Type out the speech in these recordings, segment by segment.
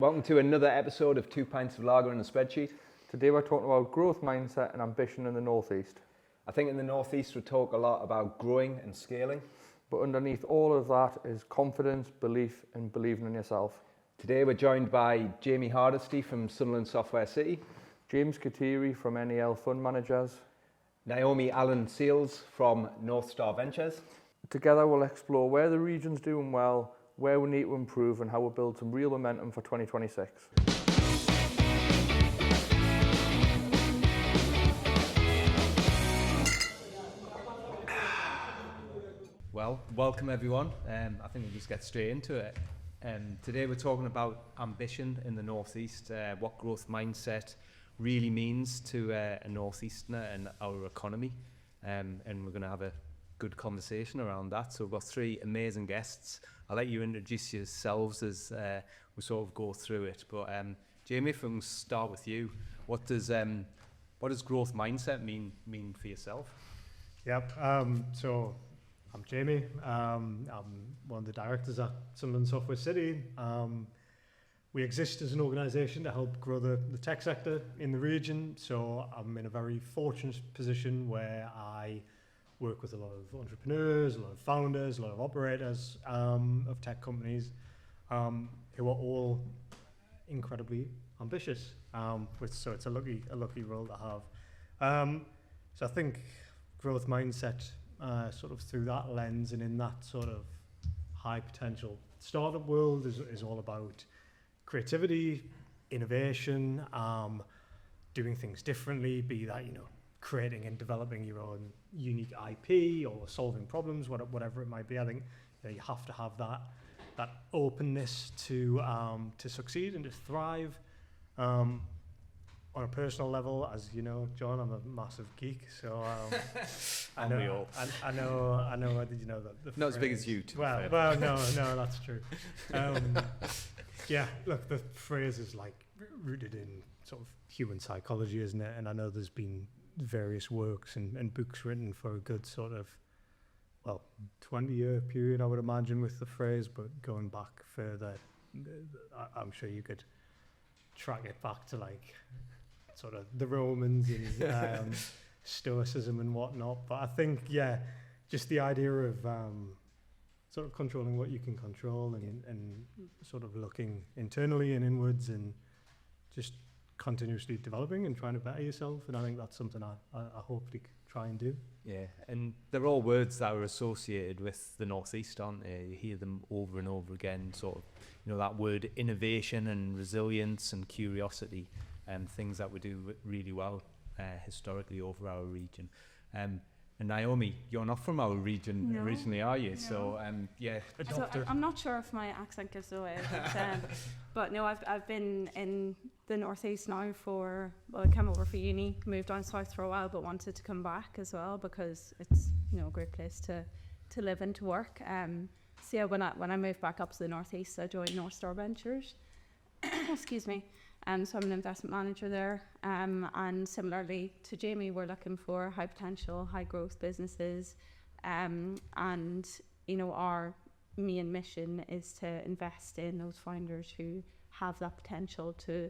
Welcome to another episode of 2 Pints of Lager and a Spreadsheet. Today we're talking about growth mindset and ambition in the Northeast. I think in the Northeast we talk a lot about growing and scaling. But underneath all of that is confidence, belief and believing in yourself. Today we're joined by Jamie Hardesty from Sunderland Software City. James Katirai from NEL Fund Managers. Naomi Allen Seals from Northstar Ventures. Together we'll explore where the region's doing well, where we need to improve and how we'll build some real momentum for 2026. Well, welcome everyone. I think we'll just get straight into it. Today we're talking about ambition in the Northeast, what growth mindset really means to a Northeasterner and our economy. And we're going to have a good conversation around that. So we've got three amazing guests. I'll let you introduce yourselves as we sort of go through it. But Jamie, if we can start with you, what does growth mindset mean for yourself? Yep. So I'm Jamie. I'm one of the directors at Sunderland Software City. We exist as an organisation to help grow the tech sector in the region. So I'm in a very fortunate position where I work with a lot of entrepreneurs, a lot of founders, a lot of operators of tech companies who are all incredibly ambitious. So it's a lucky role to have. So I think growth mindset sort of through that lens and in that sort of high potential startup world is all about creativity, innovation, doing things differently, be that, creating and developing your own unique IP or solving problems, whatever it might be. I think you have to have that openness to succeed and to thrive. On a personal level, as you know, John, I'm a massive geek, so I know that. Not as big as you, well, no, that's true. Yeah, look, the phrase is like rooted in sort of human psychology, isn't it? And I know there's been various works and books written for a good sort of 20-year period, I would imagine, with the phrase. But going back further, I'm sure you could track it back to like sort of the Romans and Stoicism and whatnot. But I think, just the idea of sort of controlling what you can control and sort of looking internally and inwards and just continuously developing and trying to better yourself. And I think that's something I hope to try and do. Yeah, and they're all words that are associated with the Northeast, aren't they? You hear them over and over again, sort of, that word innovation and resilience and curiosity, and things that we do really well historically over our region. And Naomi, you're not from our region originally, are you? No. So, So I'm not sure if my accent gives it away, but no, I've been in the Northeast now I came over for uni, moved down south for a while, but wanted to come back as well because it's a great place to live and to work. So yeah, when I moved back up to the Northeast, I joined Northstar Ventures. Excuse me. So I'm an investment manager there, and similarly to Jamie, we're looking for high potential, high growth businesses, and our main mission is to invest in those founders who have that potential to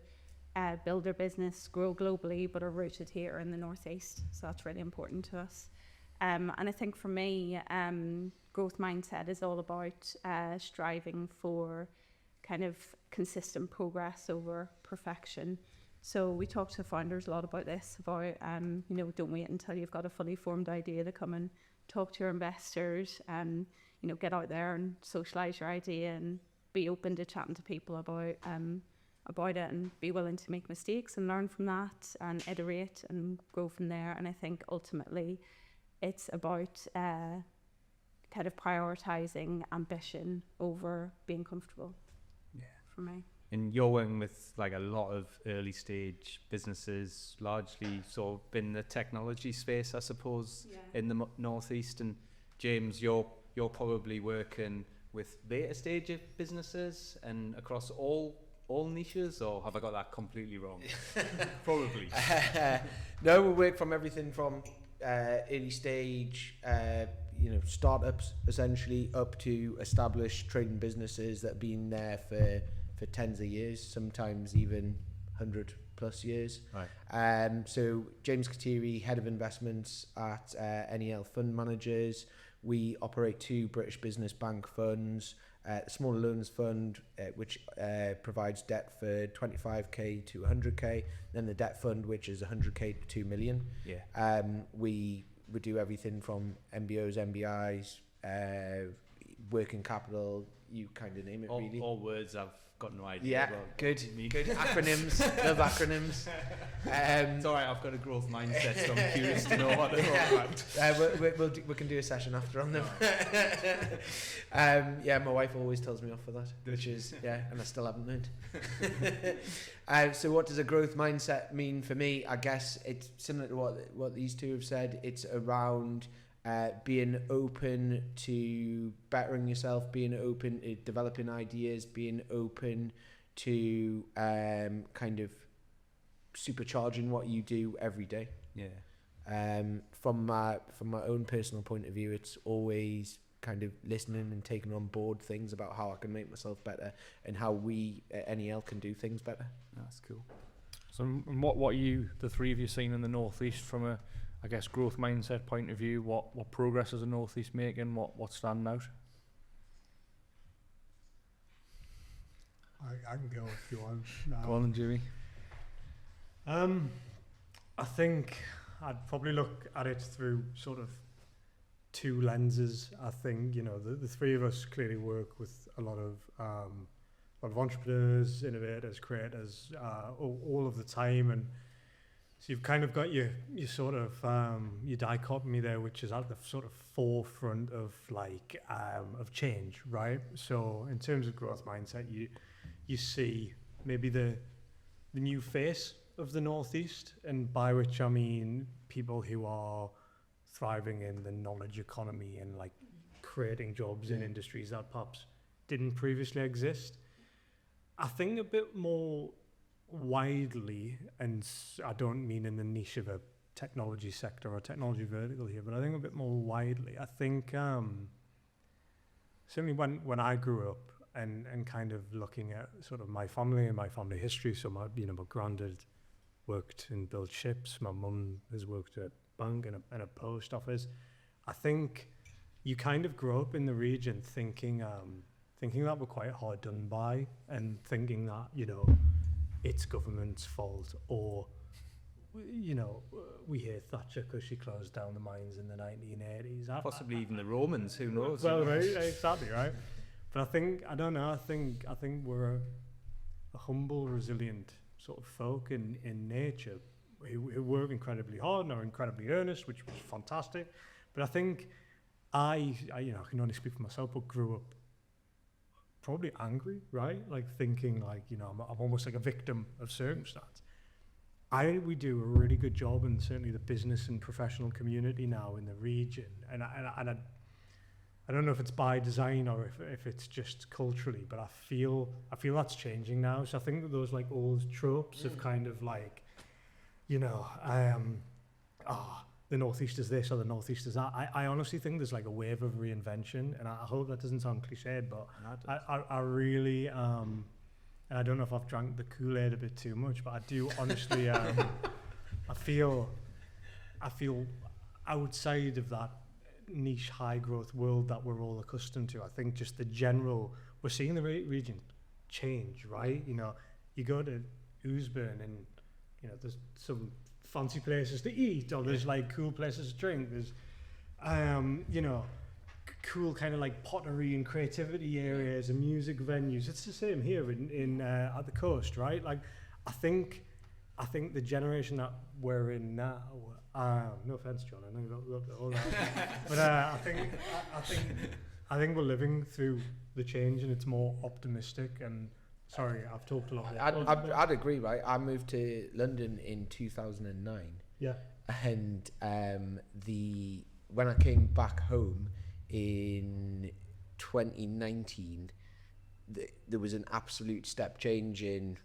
build their business, grow globally, but are rooted here in the Northeast. So that's really important to us. And I think for me, growth mindset is all about striving for kind of consistent progress over perfection. So we talk to founders a lot about this, about, don't wait until you've got a fully formed idea to come and talk to your investors, and, get out there and socialise your idea and be open to chatting to people about it, and be willing to make mistakes and learn from that and iterate and grow from there. And I think ultimately it's about kind of prioritising ambition over being comfortable. For me. And you're working with like a lot of early stage businesses, largely sort of in the technology space, I suppose, in the Northeast. And James, you're probably working with later stage businesses and across all niches, or have I got that completely wrong? Probably. No, we work from everything from early stage, startups essentially, up to established trading businesses that have been there for for tens of years, sometimes even 100 plus years. Right. So James Katirai, Head of Investments at NEL Fund Managers. We operate 2 British Business Bank funds, the Smaller Loans Fund, which provides debt for 25k to 100k, then the Debt Fund, which is 100k to 2 million. Yeah. We do everything from MBOs, MBIs, working capital, you kind of name it, really. All words I've got no idea. Yeah, about. good acronyms. Love acronyms. It's all right. I've got a growth mindset, so I'm curious to know what they're all about. We can do a session after on them. Yeah, my wife always tells me off for that, which is, and I still haven't learned. So what does a growth mindset mean for me? I guess it's similar to what these two have said. It's around being open to bettering yourself, being open to developing ideas, being open to kind of supercharging what you do every day. Yeah. From my own personal point of view, it's always kind of listening and taking on board things about how I can make myself better and how we at NEL can do things better. That's cool. So what you, the three of you, seen in the Northeast from a, I guess, growth mindset point of view? What progress is the Northeast making? What's standing out? I can go if you want. Go on, Jimmy. I think I'd probably look at it through sort of 2 lenses. I think, you know, the three of us clearly work with a lot of entrepreneurs, innovators, creators, all of the time, and so you've kind of got your sort of your dichotomy there, which is at the sort of forefront of of change, right? So in terms of growth mindset, you see maybe the new face of the Northeast, and by which I mean people who are thriving in the knowledge economy and like creating jobs in industries that perhaps didn't previously exist. I think a bit more widely, and I don't mean in the niche of a technology sector or technology vertical here, but I think a bit more widely. I think certainly when I grew up and kind of looking at sort of my family and my family history, so my granddad worked and built ships, my mum has worked at a bank and a post office. I think you kind of grow up in the region thinking that we're quite hard done by, and thinking that, you know, it's government's fault, or, you know, we hate Thatcher because she closed down the mines in the 1980s. Possibly even the Romans, who knows? Well, right, exactly, right. But I don't know, I think we're a humble, resilient sort of folk in nature who work incredibly hard and are incredibly earnest, which was fantastic. But I think I can only speak for myself, but grew up probably angry, right? Like thinking like, you know, I'm almost like a victim of circumstance. We do a really good job, and certainly the business and professional community now in the region. And I don't know if it's by design or if it's just culturally, but I feel that's changing now. So I think that those like old tropes of kind of like, you know, the Northeast is this or the Northeast is that. I honestly think there's like a wave of reinvention, and I hope that doesn't sound cliched, but I really, and I don't know if I've drank the Kool-Aid a bit too much, but I do honestly, I feel outside of that niche high growth world that we're all accustomed to. I think just the general, we're seeing the region change, right? You know, you go to Oosburn and, you know, there's some fancy places to eat, or there's like cool places to drink. There's, you know, cool kind of like pottery and creativity areas and music venues. It's the same here in at the coast, right? Like, I think the generation that we're in now, no offense, John, I know you love all that, but I think we're living through the change, and it's more optimistic. And sorry, I've talked a lot. I'd agree, right? I moved to London in 2009. Yeah. And when I came back home in 2019, there was an absolute step change in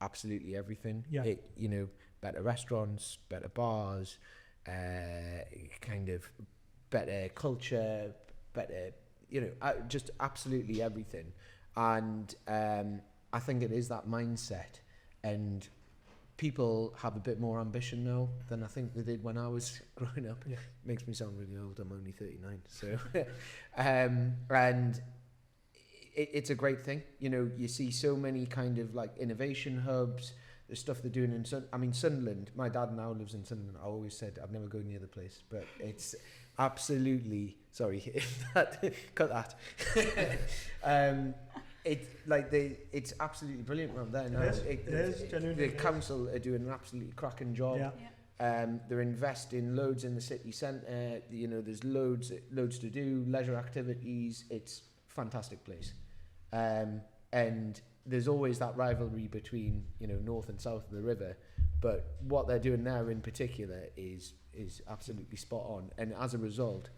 absolutely everything. Yeah. You know, better restaurants, better bars, kind of better culture, better, you know, just absolutely everything. And I think it is that mindset, and people have a bit more ambition now than I think they did when I was growing up. Yeah. Makes me sound really old. I'm only 39, so and it's a great thing. You know, you see so many kind of like innovation hubs, the stuff they're doing in Sunderland. My dad now lives in Sunderland. I always said I'd never go near the place, but it's absolutely, sorry, cut that. It's absolutely brilliant around there now. It is genuinely. The council are doing an absolutely cracking job. Yeah. They're investing loads in the city centre. You know, there's loads to do, leisure activities. It's a fantastic place. And there's always that rivalry between, you know, north and south of the river, but what they're doing now in particular is absolutely spot on. And as a result,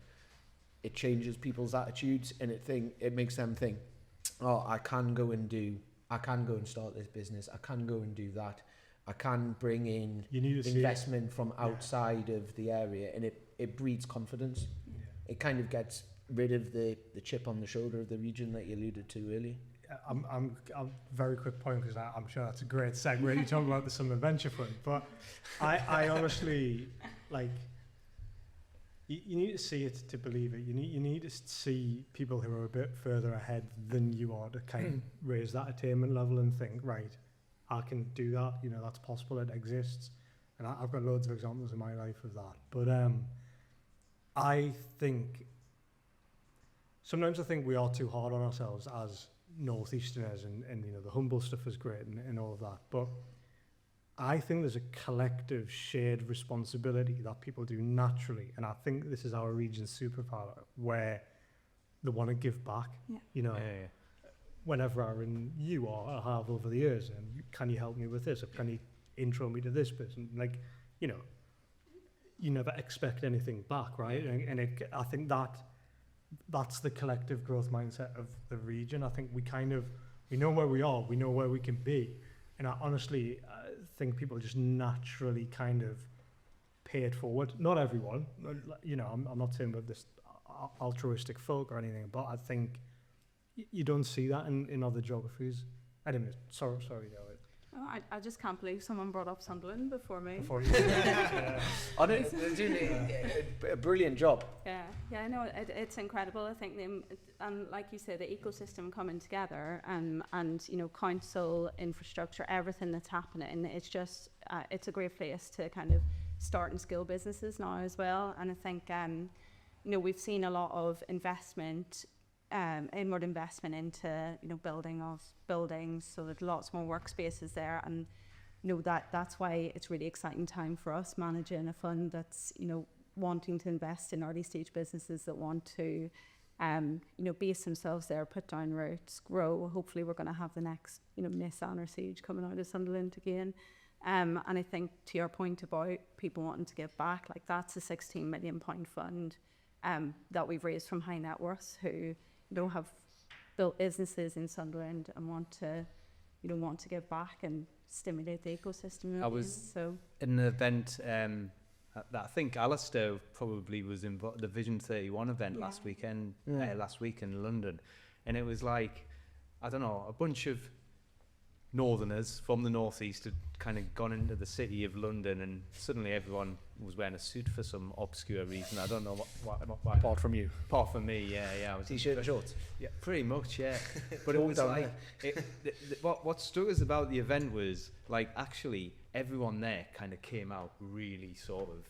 it changes people's attitudes, and it makes them think, oh, I can go and start this business. I can go and do that. I can bring in investment from outside of the area, and it breeds confidence. Yeah. It kind of gets rid of the chip on the shoulder of the region that you alluded to earlier. I'm very quick point, because I'm sure that's a great segue. You talk about the Sunderland Venture Fund, but I honestly, like, you need to see it to believe it. You need to see people who are a bit further ahead than you are to kind of raise that attainment level and think, right, I can do that. You know, that's possible. It exists, and I've got loads of examples in my life of that. But I think sometimes we are too hard on ourselves as Northeasterners, and you know, the humble stuff is great and all of that, but I think there's a collective shared responsibility that people do naturally, and I think this is our region's superpower, where they want to give back. You know, whenever I ring you or I have over the years, and can you help me with this, or can you intro me to this person, like, you know, you never expect anything back, right? And I think that's the collective growth mindset of the region. I think we know where we are, we know where we can be, and I honestly think people just naturally kind of pay it forward. Not everyone, you know, I'm not saying about this altruistic folk or anything, but I think you don't see that in other geographies. Anyway, sorry, David. Oh, I just can't believe someone brought up Sunderland before me. Before you. Oh, no, they're doing a brilliant job. Yeah, no, it's incredible. I think and like you say, the ecosystem coming together, and you know, council, infrastructure, everything that's happening. It's just, it's a great place to kind of start and scale businesses now as well. And I think, you know, we've seen a lot of investment. Inward investment into, you know, building of buildings, so there's lots more workspaces there, and you know, that's why it's really exciting time for us managing a fund that's, you know, wanting to invest in early stage businesses that want to you know, base themselves there, put down roots, grow. Hopefully we're going to have the next, you know, Nissan or Siege coming out of Sunderland again, and I think to your point about people wanting to give back, like, that's a £16 million fund that we've raised from high net worths who don't have built businesses in Sunderland and want to give back and stimulate the ecosystem. I was at an event that I think Alistair probably was involved, the Vision 31 event last week in London, and it was like, I don't know, a bunch of northerners from the northeast had kind of gone into the city of London, and suddenly everyone was wearing a suit for some obscure reason. I don't know why. Apart from you. Apart from me, yeah. I was T-shirt and shorts. Yeah, pretty much, yeah. But it was like, what struck us about the event was, like, actually everyone there kind of came out really sort of,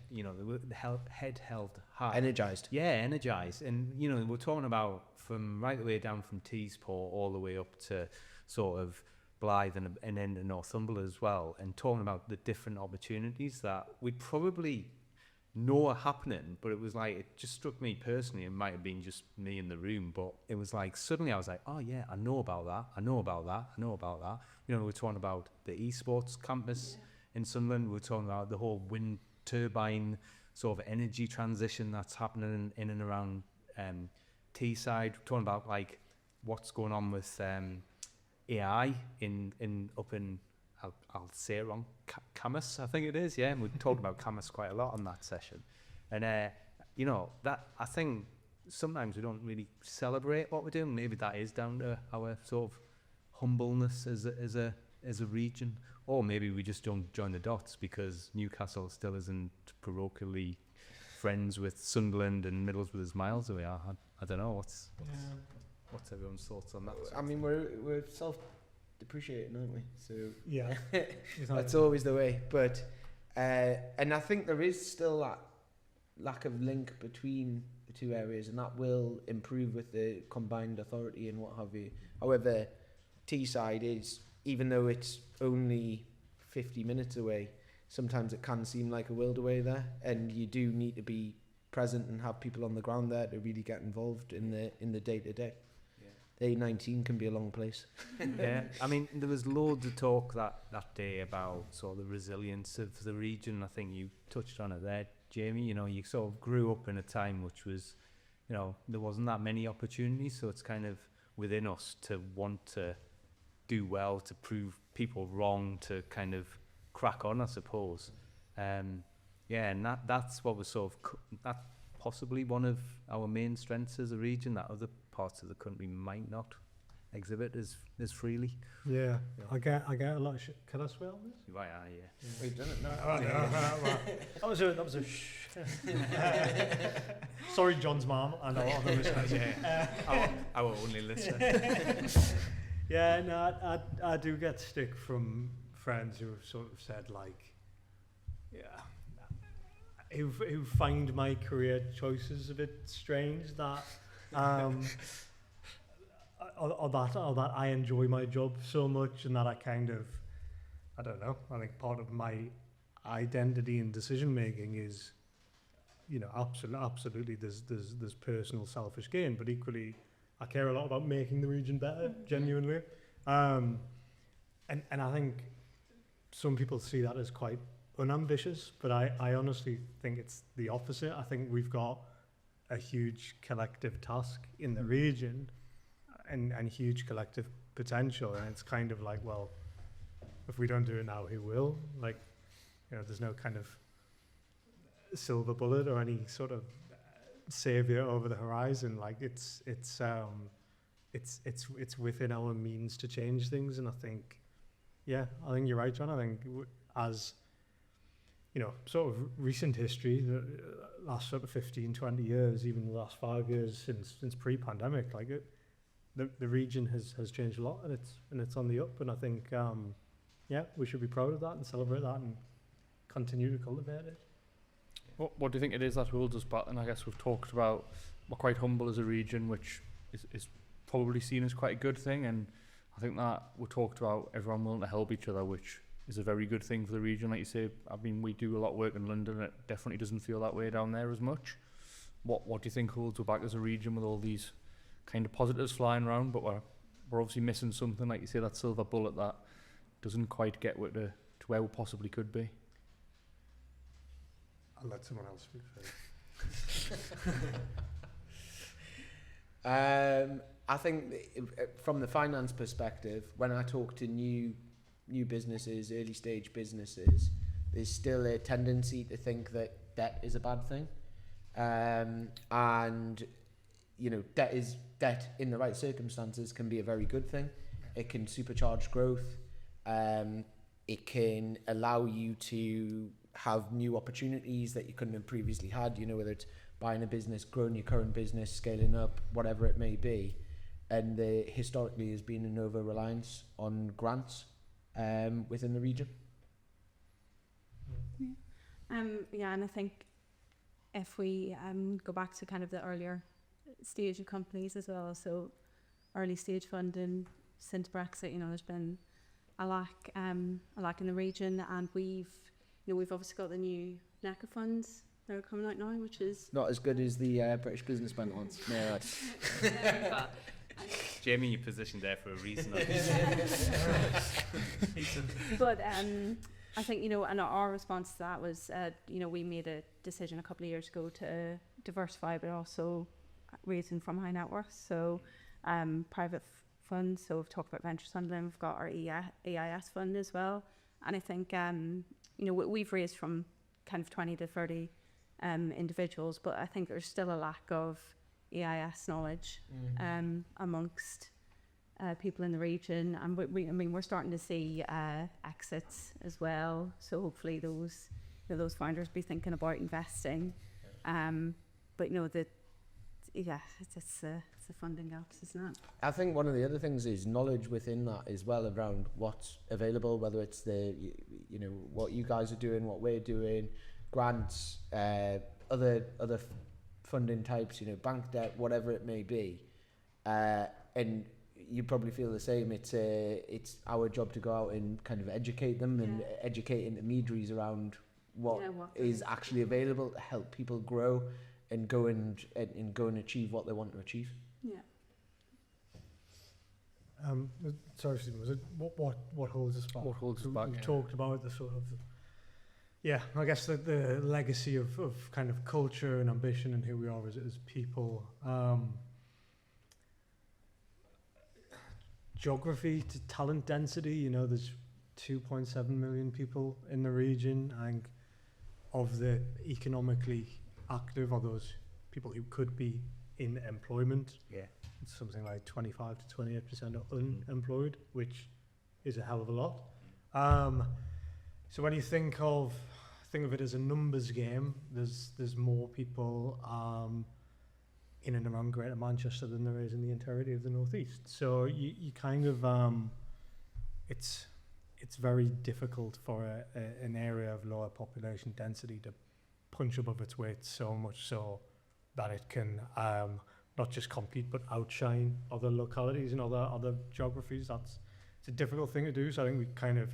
you know, the head held high. Energized. Yeah, energized. And, you know, we're talking about from right the way down from Teesport all the way up to sort of Blythe and into Northumberland as well, and talking about the different opportunities that we probably know are happening, but it was like, it just struck me personally, it might have been just me in the room, but it was like, suddenly I was like, oh yeah, I know about that. You know, we're talking about the esports campus in Sunderland, we're talking about the whole wind turbine sort of energy transition that's happening in and around Teesside, we're talking about like what's going on with AI up in I'll say it wrong, Camus, I think it is, yeah. And we talked about Camus quite a lot on that session. And, you know, that I think sometimes we don't really celebrate what we're doing. Maybe that is down to our sort of humbleness as a region, or maybe we just don't join the dots because Newcastle still isn't parochially friends with Sunderland and Middlesbrough is miles away. I don't know what's everyone's thoughts on that. I mean, we're self-depreciating, aren't we? So Yeah. that's always the way. But and I think there is still that lack of link between the two areas, and that will improve with the combined authority and what have you. However, Teesside is, even though it's only 50 minutes away, sometimes it can seem like a world away there, and you do need to be present and have people on the ground there to really get involved in the day-to-day. The A19 can be a long place. Yeah, I mean, there was loads of talk that day about sort of the resilience of the region. I think you touched on it there, Jamie. You know, you sort of grew up in a time which was, you know, there wasn't that many opportunities, so it's kind of within us to want to do well, to prove people wrong, to kind of crack on, I suppose. Yeah, and that's what was sort of that possibly one of our main strengths as a region that other parts of the country might not exhibit as freely. Yeah. I get a lot of shit. Can I swear on this? Right, yeah. We've done it. No, that was a shh. Sorry, John's mum and all other listeners. Our only listener. Yeah, no, I do get stick from friends who have sort of said like, who find my career choices a bit strange, that or that I enjoy my job so much, and that I kind of, I don't know, I think part of my identity and decision making is, you know, absolutely there's personal selfish gain, but equally I care a lot about making the region better, genuinely. And I think some people see that as quite unambitious, but I honestly think it's the opposite. I think we've got a huge collective task in the region and huge collective potential, and it's kind of like, well, if we don't do it now, who will? Like, you know, there's no kind of silver bullet or any sort of savior over the horizon. Like, it's within our means to change things, and I think you're right, John. I think as you know, sort of recent history, the last sort of 15, 20 years, even the last 5 years since pre-pandemic, like the region has changed a lot, and it's on the up, and I think we should be proud of that and celebrate that and continue to cultivate it. What do you think it is that holds us back? And I guess we've talked about we're quite humble as a region, which is probably seen as quite a good thing, and I think that we talked about everyone willing to help each other, which is a very good thing for the region. Like you say, I mean, we do a lot of work in London, and it definitely doesn't feel that way down there as much. What do you think holds us back as a region with all these kind of positives flying around, but we're obviously missing something, like you say, that silver bullet that doesn't quite get to where we possibly could be? I'll let someone else speak first. I think from the finance perspective, when I talk to new businesses, early stage businesses, there's still a tendency to think that debt is a bad thing, and you know, debt in the right circumstances can be a very good thing. It can supercharge growth. It can allow you to have new opportunities that you couldn't have previously had, you know, whether it's buying a business, growing your current business, scaling up, whatever it may be. And there historically has been an over-reliance on grants within the region. Yeah, and I think if we go back to kind of the earlier stage of companies as well, so early stage funding since Brexit, you know, there's been a lack in the region, and we've obviously got the new NECA funds that are coming out now, which is not as good as the British businessman ones. No. Jamie, you're positioned there for a reason. But I think, you know, and our response to that was, you know, we made a decision a couple of years ago to diversify, but also raising from high net worth. So private funds. So we've talked about Venture Sunderland. We've got our EIS fund as well. And I think, you know, we've raised from kind of 20 to 30 individuals, but I think there's still a lack of EIS knowledge amongst people in the region, and I mean, we're starting to see exits as well. So hopefully those founders be thinking about investing. But it's the funding gaps, isn't it? I think one of the other things is knowledge within that as well around what's available, whether it's what you guys are doing, what we're doing, grants, other funding types, bank debt, whatever it may be, and you probably feel the same. It's our job to go out and kind of educate them and educate intermediaries around what is actually available to help people grow and go and achieve what they want to achieve. Yeah. Sorry, Stephen, was it what holds us back? What holds us back? We've talked about the sort of, I guess the legacy of kind of culture and ambition and who we are as people. Geography to talent density, there's 2.7 million people in the region. I think of the economically active, or those people who could be in employment, it's something like 25 to 28% are unemployed, which is a hell of a lot. So when you think of it as a numbers game, there's more people in and around Greater Manchester than there is in the entirety of the Northeast. So you kind of it's very difficult for an area of lower population density to punch above its weight so much so that it can not just compete but outshine other localities and other geographies. It's a difficult thing to do. So I think we kind of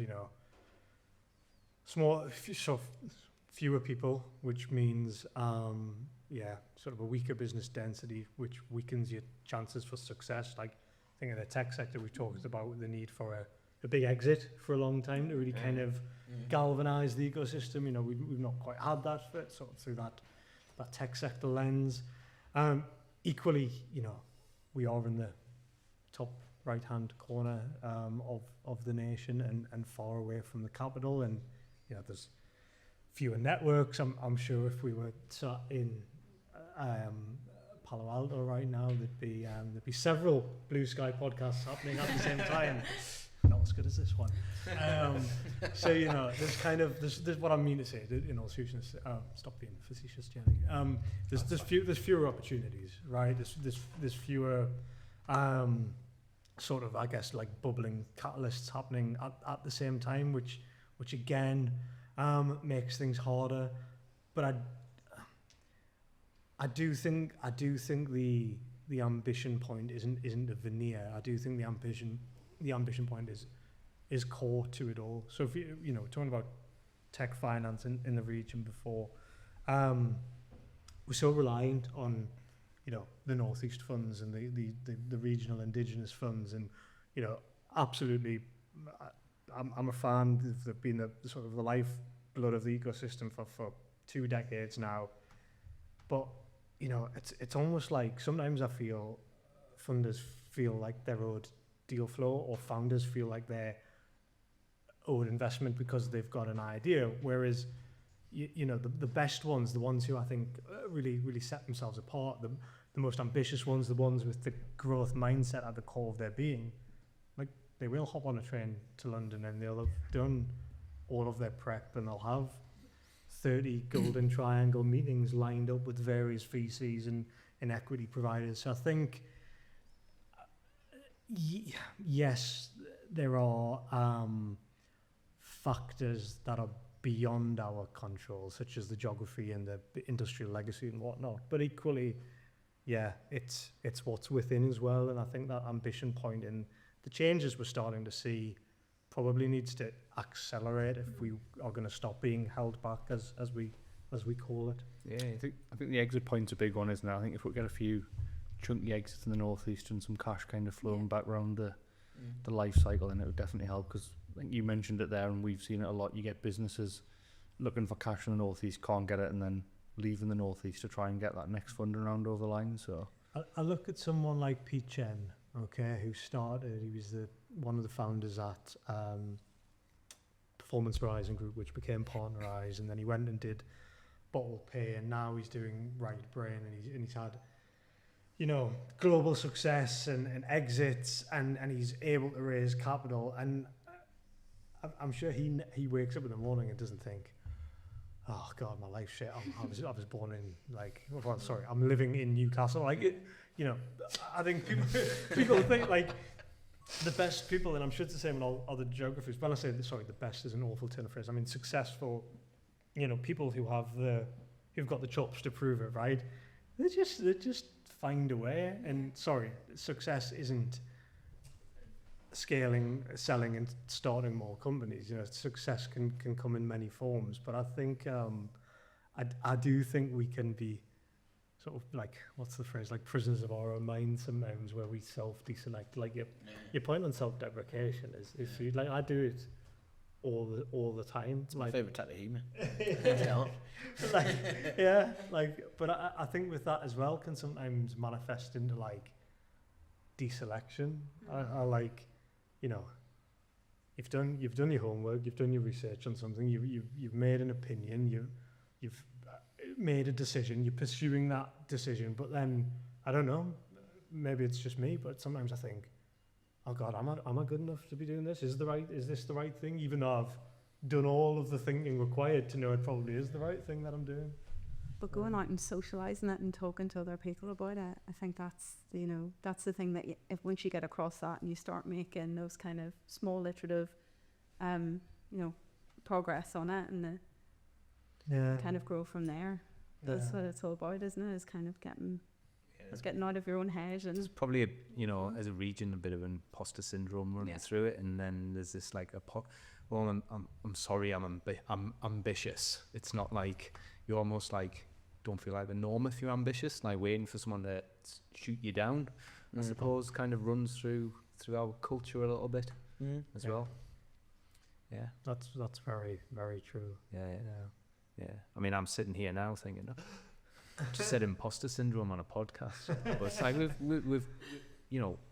fewer people, which means sort of a weaker business density, which weakens your chances for success. Like I think in the tech sector we talked about the need for a big exit for a long time to really kind of galvanize the ecosystem. We've not quite had that sort of through that tech sector lens. Equally, we are in the top right-hand corner of the nation and far away from the capital, and there's fewer networks. I'm sure if we were sat in Palo Alto right now, there'd be several Blu Sky podcasts happening at the same time. Not as good as this one. So there's what I mean to say in all seriousness. Stop being facetious, Jenny. There's fewer opportunities, right? There's fewer sort of, I guess, like bubbling catalysts happening at the same time, which again makes things harder. But I do think the ambition point isn't a veneer. I do think the ambition point is core to it all. So if we're talking about tech finance in the region before, we're so reliant on the Northeast funds and the regional indigenous funds, and absolutely I'm a fan. They've been the sort of the lifeblood of the ecosystem for 2 decades now. But it's almost like sometimes I feel funders feel like they're owed deal flow, or founders feel like they're owed investment because they've got an idea, whereas the best ones, the ones who I think really set themselves apart, the most ambitious ones, the ones with the growth mindset at the core of their being, like they will hop on a train to London and they'll have done all of their prep and they'll have 30 golden triangle meetings lined up with various VCs and equity providers. So I think yes, there are factors that are beyond our control, such as the geography and the industrial legacy and whatnot. But equally, it's what's within as well. And I think that ambition point and the changes we're starting to see probably needs to accelerate if we are going to stop being held back, as we call it. Yeah, I think the exit point's a big one, isn't it? I think if we get a few chunky exits in the Northeast and some cash kind of flowing back around the life cycle, then it would definitely help, because I think you mentioned it there and we've seen it a lot. You get businesses looking for cash in the Northeast, can't get it, and then leaving the Northeast to try and get that next funding round over the line. So I look at someone like Pete Chen, who started, he was one of the founders at Performance Horizon Group, which became Partnerize, and then he went and did Bottle Pay, and now he's doing Right Brain, and he's had global success and exits, and he's able to raise capital. And I'm sure he wakes up in the morning and doesn't think, oh God, my life's shit. I was born in I'm living in Newcastle. Like it, I think people think like the best people, and I'm sure it's the same in all other geographies. When I say the best is an awful turn of phrase. I mean successful, people who've got the chops to prove it, right? They just find a way. And success isn't scaling, selling, and starting more companies. Success can come in many forms. But I think I do think we can be sort of like, what's the phrase, like prisoners of our own minds sometimes, where we self-deselect. Like your point on self-deprecation is like I do it all the time. It's my favourite type of humour. But I think with that as well can sometimes manifest into like deselection. I like, you've done your homework, you've done your research on something, you've made an opinion, you've made a decision, you're pursuing that decision, but then I don't know, maybe it's just me, but sometimes I think, oh God, am I good enough to be doing this? Is this the right thing? Even though I've done all of the thinking required to know it probably is the right thing that I'm doing. But going out and socialising it and talking to other people about it, I think that's the thing that if once you get across that and you start making those kind of small iterative, progress on it, and kind of grow from there. That's what it's all about, isn't it? Is kind of getting out of your own head. And there's probably as a region a bit of imposter syndrome running through it, and then there's this like I'm sorry, I'm ambitious. It's not like you're almost like don't feel like the norm if you're ambitious, like waiting for someone to shoot you down. I suppose kind of runs through our culture a little bit as well. Yeah, that's very, very true. Yeah. I mean, I'm sitting here now thinking, just said imposter syndrome on a podcast, but it's like we've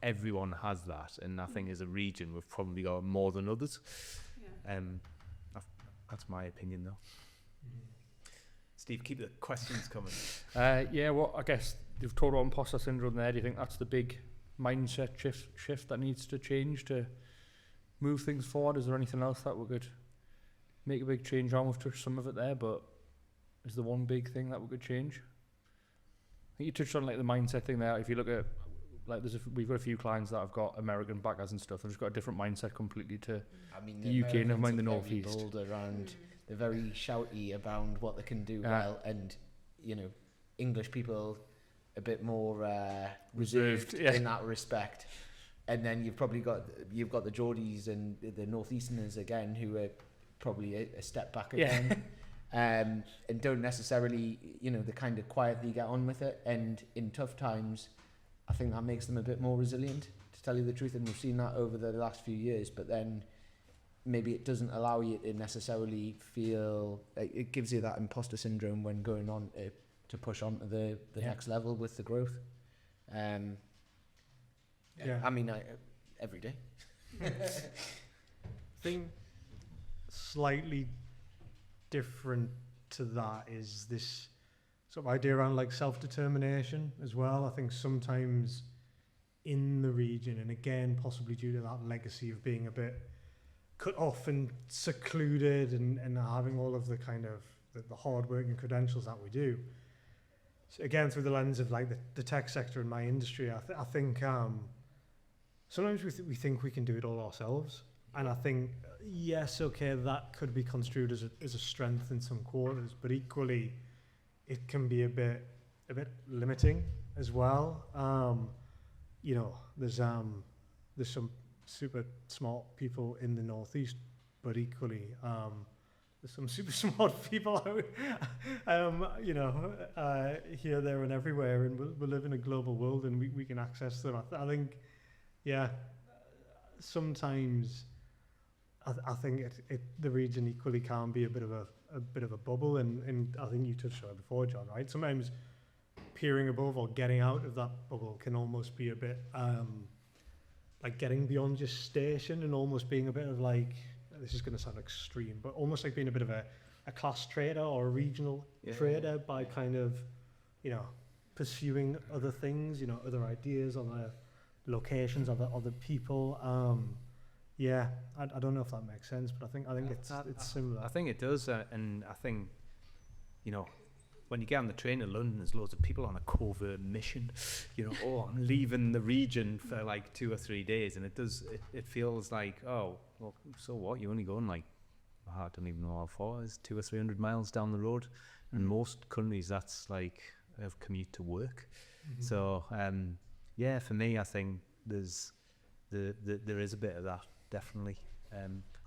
everyone has that, and I think as a region we've probably got more than others. That's my opinion, though. Steve, keep the questions coming. Well, I guess you've talked about imposter syndrome there. Do you think that's the big mindset shift that needs to change to move things forward? Is there anything else that we could make a big change on? We've touched some of it there, but is there one big thing that we could change? I think you touched on like the mindset thing there. If you look at like we've got a few clients that have got American backers and stuff, and just got a different mindset completely to the UK, never mind the Northeast. They're very shouty about what they can do well, and English people a bit more reserved in that respect. And then you've got the Geordies and the Northeasterners again, who are probably a step back again, and don't necessarily they kind of quietly get on with it. And in tough times, I think that makes them a bit more resilient, to tell you the truth. And we've seen that over the last few years. But then maybe it doesn't allow you to necessarily feel it gives you that imposter syndrome when going on to push on to the next level with the growth. I mean, every day. I think slightly different to that is this sort of idea around like self-determination as well. I think sometimes in the region, and again possibly due to that legacy of being a bit cut off and secluded and having all of the kind of the hard working credentials that we do. So again, through the lens of like the tech sector in my industry, I think sometimes we think we can do it all ourselves. And I think, yes, okay, that could be construed as a strength in some quarters, but equally it can be a bit limiting as well. There's some super smart people in the Northeast, but equally there's some super smart people out, here, there, and everywhere, and we live in a global world, and we can access them. I think, sometimes I think the region equally can be a bit of a bubble, and I think you touched on it before, John, right? Sometimes peering above or getting out of that bubble can almost be a bit like getting beyond your station, and almost being a bit of like, this is going to sound extreme, but almost like being a bit of a class trader or a regional trader by kind of, pursuing other things, you know, other ideas, other locations, other people. Yeah, I don't know if that makes sense, but I think it's similar. I think it does, and I think, you know, when you get on the train to London, there's loads of people on a covert mission. You know, oh, I'm leaving the region for like 2 or 3 days, and it feels like, oh, well, so what? You're only going like, I don't even know how far it is, 200 or 300 miles down the road. And in most countries, that's like a commute to work. So, yeah, for me, I think there is a bit of that, definitely.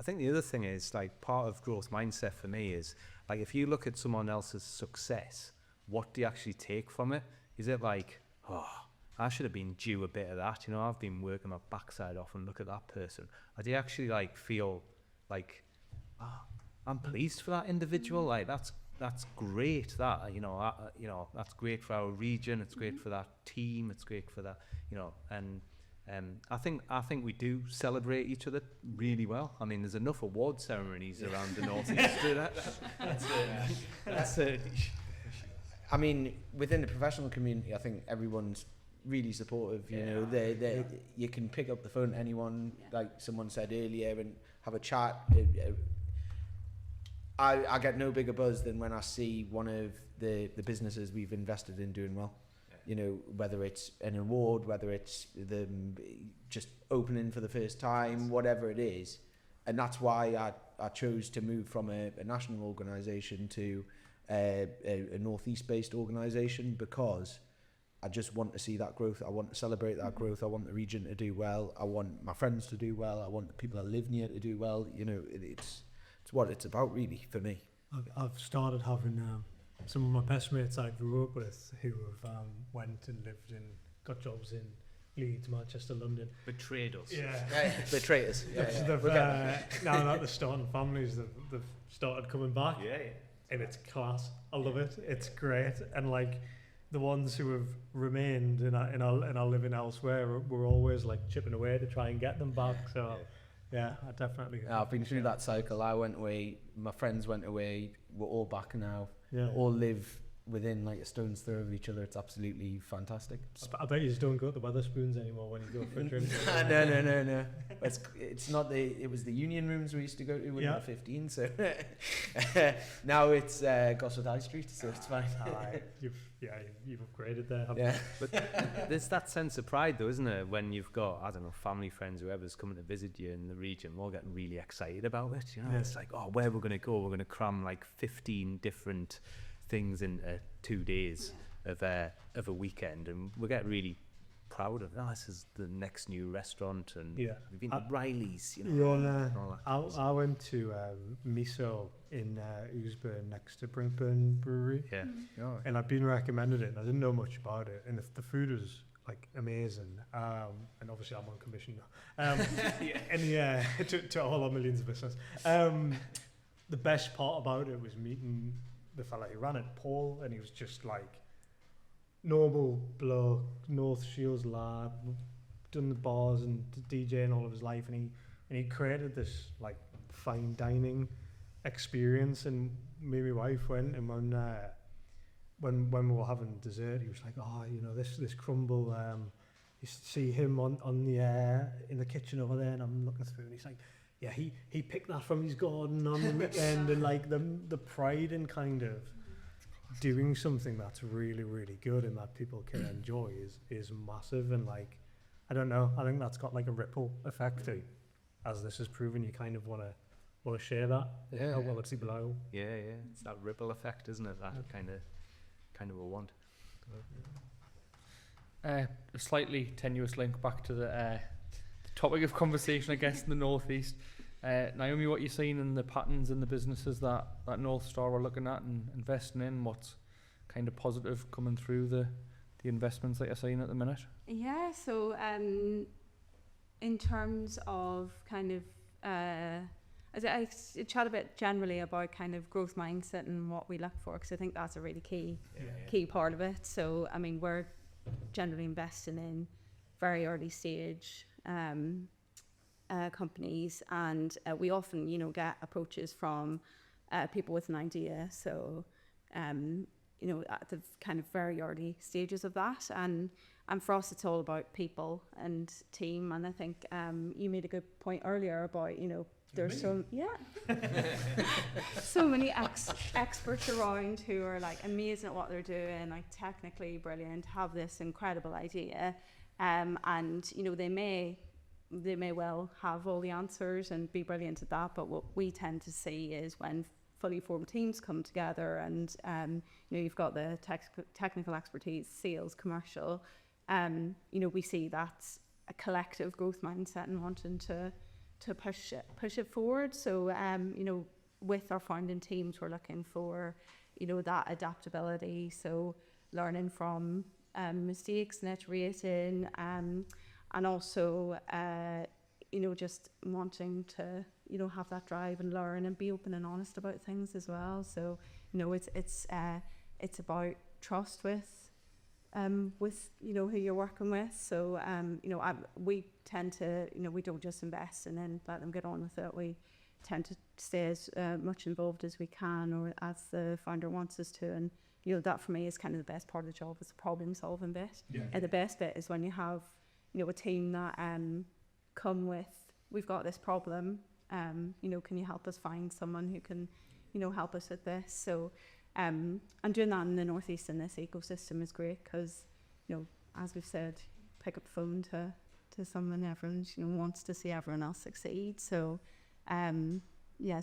I think the other thing is, like, part of growth mindset for me is, like, if you look at someone else's success, what do you actually take from it? Is it like, oh, I should have been due a bit of that, you know, I've been working my backside off and look at that person. Or do you actually, like, feel like, oh, I'm pleased for that individual, like, that's great, that, you know, that's great for our region, it's great for that team, it's great for that, you know, and I think we do celebrate each other really well. I mean, there's enough award ceremonies around the Northeast. That's it. I mean, within the professional community, I think everyone's really supportive. You know, they you can pick up the phone to anyone, like someone said earlier, and have a chat. I get no bigger buzz than when I see one of the businesses we've invested in doing well. You know, whether it's an award, whether it's them just opening for the first time, whatever it is. And that's why I chose to move from a national organisation to a northeast-based organisation, because I just want to see that growth. I want to celebrate that growth. I want the region to do well. I want my friends to do well. I want the people I live near to do well. You know, it's what it's about, really, for me. I've started having some of my best mates I grew up with who have went and lived and got jobs in Leeds, Manchester, London. Betrayed us. Yeah. Betrayed us. Now that they're starting families, they've started coming back. Yeah. And it's class. I love it. It's great. And like the ones who have remained and are living elsewhere, we're always like chipping away to try and get them back. So yeah, I definitely. I've been through that cycle. I went away. My friends went away. We're all back now. Yeah. All live within like a stone's throw of each other. It's absolutely fantastic. I bet you just don't go to Wetherspoons anymore when you go for a drink. No. It's not it was the union rooms we used to go to when we were 15. So now it's Gosford High Street, so it's fine. You've upgraded there. Yeah. But there's that sense of pride, though, isn't it? When you've got, I don't know, family, friends, whoever's coming to visit you in the region, we're all getting really excited about it. You know, It's like, oh, where we're going to go? We're going to cram like 15 different things in 2 days of a weekend, and we get really proud of. Oh, this is the next new restaurant, and we've been to Riley's. You know, I went to Miso in Ousburn next to Brinkburn Brewery. Yeah. And I've been recommended it, and I didn't know much about it, and the food was like amazing. And obviously I'm on commission now. And to all our millions of listeners. The best part about it was meeting the fella who ran it, Paul, and he was just like normal bloke, North Shields lad, done the bars and DJing all of his life, and he created this like fine dining experience. And me and my wife went, and when we were having dessert, he was like, oh, you know, this crumble, you see him on the in the kitchen over there, and I'm looking through, and he's like, yeah, he picked that from his garden on the weekend, and like the pride in kind of doing something that's really, really good and that people can enjoy is massive. And like, I don't know, I think that's got like a ripple effect, as this has proven. You kind of want to share that. Yeah. Well, it's below. Yeah. It's that ripple effect, isn't it? That kind of a want. A slightly tenuous link back to the topic of conversation, I guess, in the Northeast. Naomi, what you're seeing in the patterns in the businesses that Northstar are looking at and investing in, what's kind of positive coming through the investments that you're seeing at the minute? Yeah, so in terms of kind of, I chat a bit generally about kind of growth mindset and what we look for, because I think that's a really key part of it. So, I mean, we're generally investing in very early stage companies, and we often, get approaches from people with an idea. So at the kind of very early stages of that. And for us, it's all about people and team. And I think you made a good point earlier about, there's so many experts around who are like amazing at what they're doing, like technically brilliant, have this incredible idea, and they may well have all the answers and be brilliant at that. But what we tend to see is when fully formed teams come together, and you've got the technical expertise, sales, commercial, we see that's a collective growth mindset and wanting to push it forward. So with our founding teams, we're looking for that adaptability, so learning from mistakes and iterating, and also just wanting to have that drive and learn and be open and honest about things as well. So it's about trust with who you're working with. So we tend to we don't just invest and then let them get on with it. We tend to stay as much involved as we can, or as the founder wants us to. And that for me is kind of the best part of the job, is the problem solving bit. And the best bit is when you have a team that come with, we've got this problem, can you help us find someone who can help us with this. So and doing that in the Northeast in this ecosystem is great, because as we've said, pick up the phone to someone, everyone wants to see everyone else succeed. So so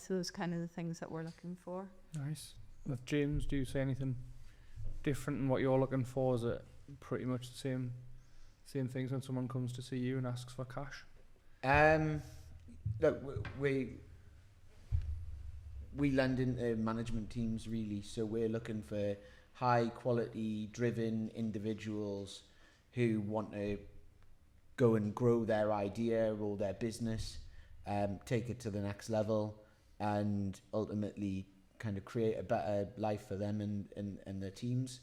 those kind of the things that we're looking for. Nice. With James, do you say anything different in what you're looking for? Is it pretty much the same things when someone comes to see you and asks for cash? Look, we lend into management teams, really. So we're looking for high quality driven individuals who want to go and grow their idea or their business, take it to the next level, and ultimately kind of create a better life for them and their teams.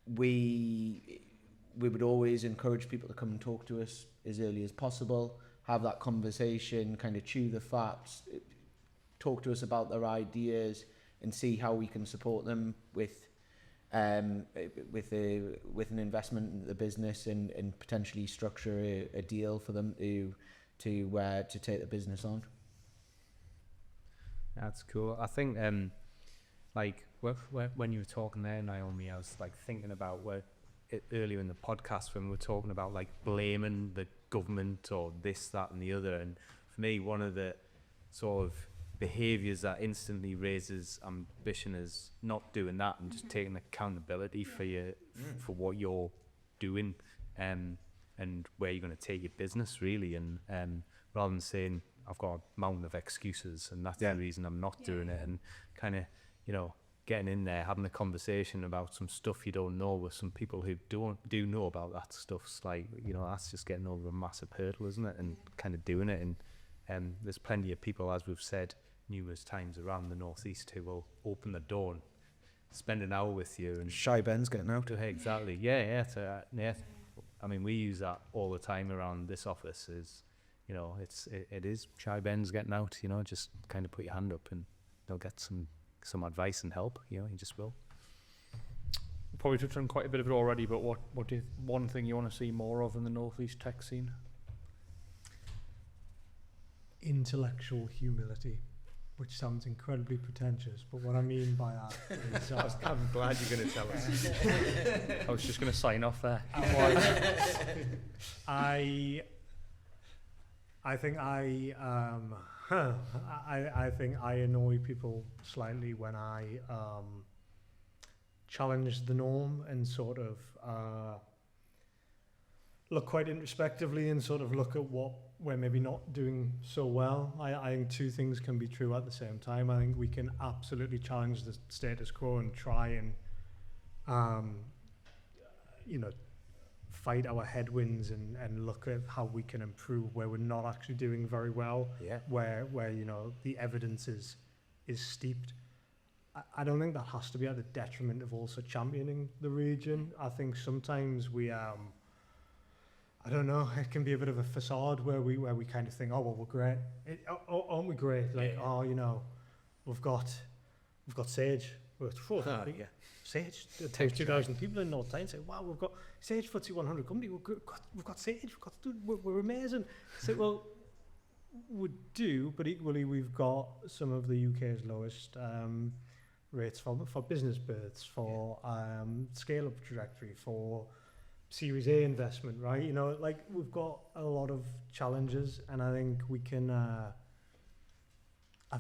We would always encourage people to come and talk to us as early as possible, have that conversation, kind of chew the fat, talk to us about their ideas, and see how we can support them with an investment in the business, and potentially structure a deal for them to take the business on. That's cool. I think when you were talking there, Naomi, I was like thinking about earlier in the podcast when we were talking about like blaming the government or this, that, and the other. And for me, one of the sort of behaviours that instantly raises ambition is not doing that and just taking accountability for what you're doing, and where you're going to take your business, really. And rather than saying I've got a mountain of excuses and that's the reason I'm not doing it, and kind of getting in there, having a conversation about some stuff you don't know with some people who do know about that stuff. It's like, that's just getting over a massive hurdle, isn't it? And kind of doing it. And there's plenty of people, as we've said numerous times, around the Northeast who will open the door and spend an hour with you. And Shy Ben's getting out. Exactly. Yeah. I mean, we use that all the time around this office. It is Shy Ben's getting out. Just kind of put your hand up and they'll get some advice and help. You just will. Probably touched on quite a bit of it already, but what do one thing you want to see more of in the Northeast tech scene? Intellectual humility, which sounds incredibly pretentious, but what I mean by that is I'm glad you're going to tell us. I was just going to sign off there. I think I think I annoy people slightly when I challenge the norm and sort of look quite introspectively and sort of look at what we're maybe not doing so well. I think two things can be true at the same time. I think we can absolutely challenge the status quo and try and fight our headwinds and look at how we can improve where we're not actually doing very well, where the evidence is steeped. I don't think that has to be at the detriment of also championing the region. I think sometimes we I don't know, it can be a bit of a facade where we kind of think, oh well, we're great. Aren't we great? Like, we've got Sage, Sage, 2,000 people in North Tyne say, wow, we've got Sage FTSE 100 company, we've got Sage, we're amazing. So, well, we do, but equally we've got some of the UK's lowest rates for business births, for scale-up trajectory, for Series A investment, right? You know, like we've got a lot of challenges, and I think we can. I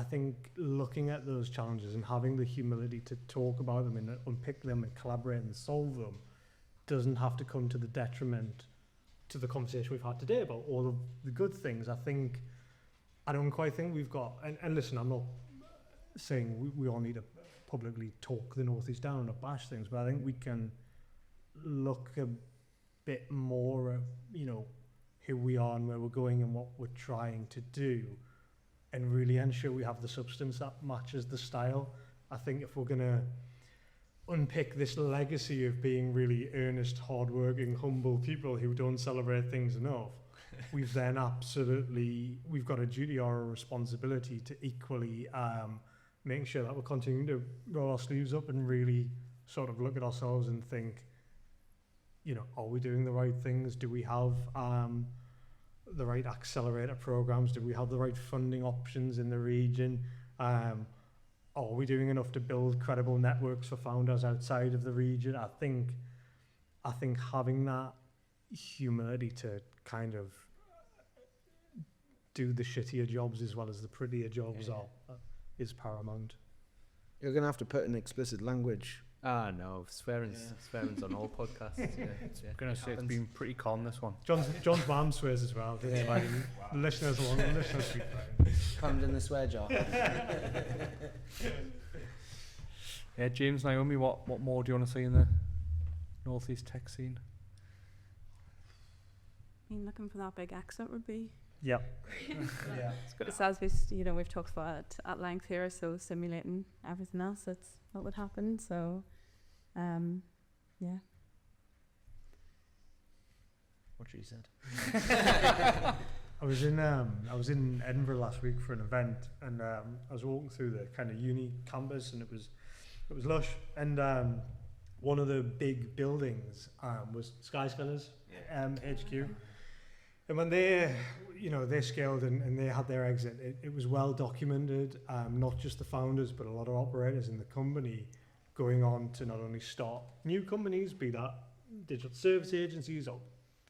think looking at those challenges and having the humility to talk about them and unpick them and collaborate and solve them doesn't have to come to the detriment to the conversation we've had today about all of the good things. I don't quite think we've got, and listen, I'm not saying we all need to publicly talk the North East down or bash things, but I think we can look a bit more at, you know, who we are and where we're going and what we're trying to do, and really ensure we have the substance that matches the style. I think if we're going to unpick this legacy of being really earnest, hardworking, humble people who don't celebrate things enough, we've got a duty or a responsibility to equally make sure that we're continuing to roll our sleeves up and really sort of look at ourselves and think, you know, are we doing the right things? Do we have the right accelerator programs? Do we have the right funding options in the region? Are we doing enough to build credible networks for founders outside of the region? I think having that humility to kind of do the shittier jobs as well as the prettier jobs is paramount. You're going to have to put in explicit language. No, swearing's on all podcasts. I'm going to say it's been pretty calm, this one. John's mum swears as well. It's fine. The listeners will speak fine. Crammed in the swear jar. Yeah, James, Naomi, what more do you want to see in the North East tech scene? I mean, looking for that big exit would be. Yeah. It's good. As we've talked about it at length here, so simulating everything else that's what would happen. So, yeah. What she said. I was in Edinburgh last week for an event, and I was walking through the kind of uni campus, and it was lush. And one of the big buildings was Skyscanner's HQ. And when they scaled and they had their exit, it was well documented, not just the founders, but a lot of operators in the company going on to not only start new companies, be that digital service agencies or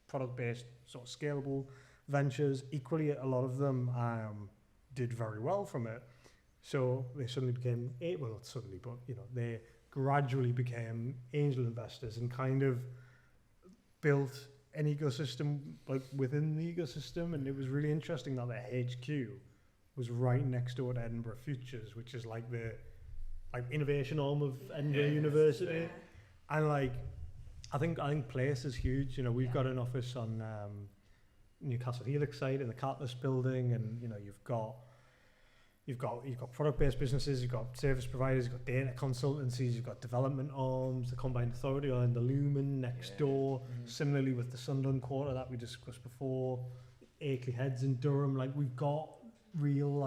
product-based sort of scalable ventures. Equally, a lot of them did very well from it. So they suddenly became, not suddenly, but they gradually became angel investors and kind of built an ecosystem like within the ecosystem. And it was really interesting that their HQ was right next door to Edinburgh Futures, which is like the innovation arm of Edinburgh University. And I think place is huge. We've got an office on Newcastle Helix site in the Catalyst building, and you've got product-based businesses, you've got service providers, you've got data consultancies, you've got development arms, the Combined Authority and the Lumen next door. Similarly with the Sunderland quarter that we discussed before, Akeley Heads in Durham. We've got real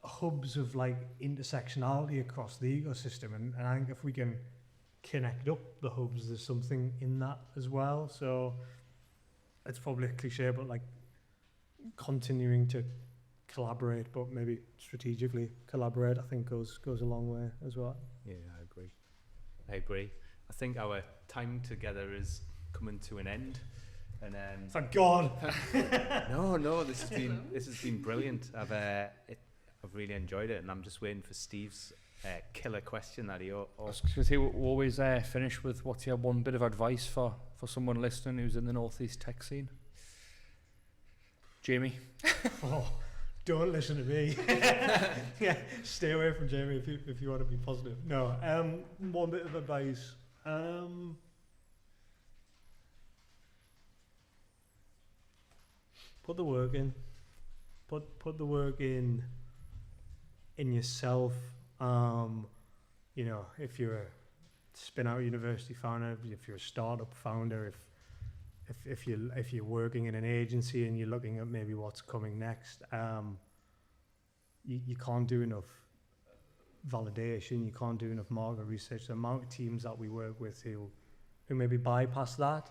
hubs of intersectionality across the ecosystem, and I think if we can connect up the hubs, there's something in that as well. So it's probably a cliche, but continuing to collaborate, but maybe strategically collaborate, I think goes a long way as well. Yeah, I agree. I think our time together is coming to an end, and thank God. No, this has been brilliant. I've really enjoyed it, and I'm just waiting for Steve's killer question that he. I was going to say, we always finish with what's your one bit of advice for someone listening who's in the Northeast tech scene? Jamie. Don't listen to me. Stay away from Jamie if you want to be positive. No, one bit of advice. Put the work in. Put the work in yourself. If you're a spin-out university founder, if you're a startup founder, if you're working in an agency and you're looking at maybe what's coming next, you can't do enough validation, you can't do enough market research. The amount of teams that we work with who maybe bypass that.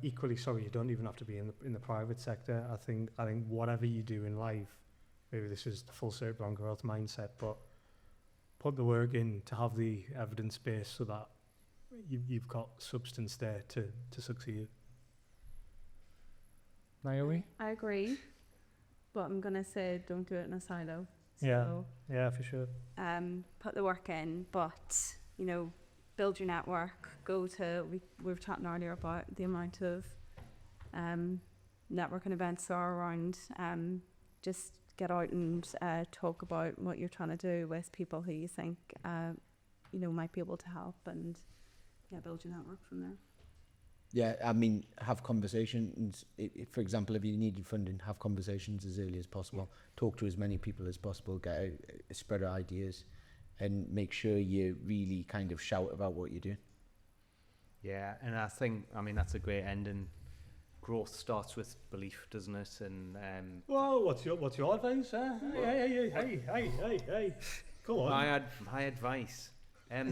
Equally, sorry, you don't even have to be in the private sector. I think whatever you do in life, maybe this is the full circle on growth mindset, but put the work in to have the evidence base so that you've got substance there to succeed. Naomi? I agree, but I'm going to say don't do it in a silo. Yeah. So, Yeah, for sure. put the work in, but, you know, build your network. Go to, we were chatting earlier about the amount of networking events there are around. Just get out and talk about what you're trying to do with people who you think, you know, might be able to help, and build your network from there. Yeah, I mean, have conversations. For example, if you needed funding, have conversations as early as possible. Talk to as many people as possible, get a spread of ideas, and make sure you really kind of shout about what you're doing. Yeah, and I think, I mean, that's a great ending. Growth starts with belief, doesn't it? And Well, what's your advice? Hey. Go on. my advice. I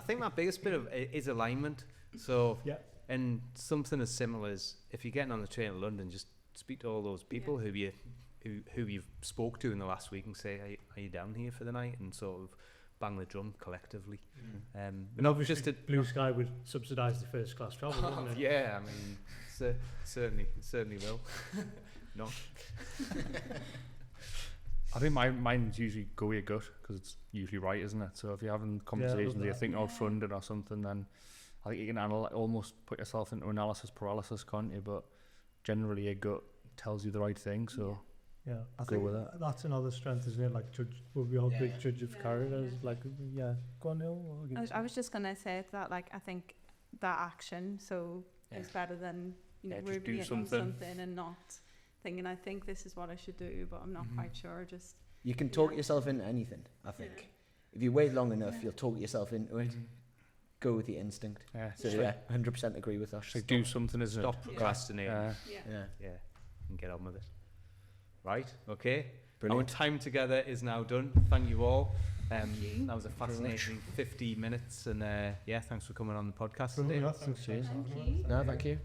think my biggest bit of is alignment. So, Yeah. and something as simple as if you're getting on the train to London, just speak to all those people who you've spoke to in the last week and say, are you down here for the night? And sort of bang the drum collectively. And obviously, Blu Sky would subsidise the first class travel, wouldn't it? Yeah, I mean, certainly will. Not. I think mine's usually go with your gut, because it's usually right, isn't it? So if you're having conversations where you think out funded or something, then I think you can almost put yourself into analysis paralysis, can't you? But generally your gut tells you the right thing, so Yeah, I go think with that. that's another strength, isn't it? Like, we'll be all big judge of characters. Like, go on, Neil. I was just going to say that, like, I think that action is better than, you know, Yeah, just we're do doing something. and not thinking, I think this is what I should do, but I'm not quite sure. Just You can talk yourself into anything, I think. If you wait long enough, you'll talk yourself into it. Go with your instinct. Yeah, So yeah, 100% agree with that. just like do something, isn't Stop procrastinating. Yeah. And get on with it. Right, okay. Brilliant. Our time together is now done. Thank you all. That was a fascinating 50 minutes, and thanks for coming on the podcast today. Brilliant. Thanks, Cheers. Thank you. No, thank you.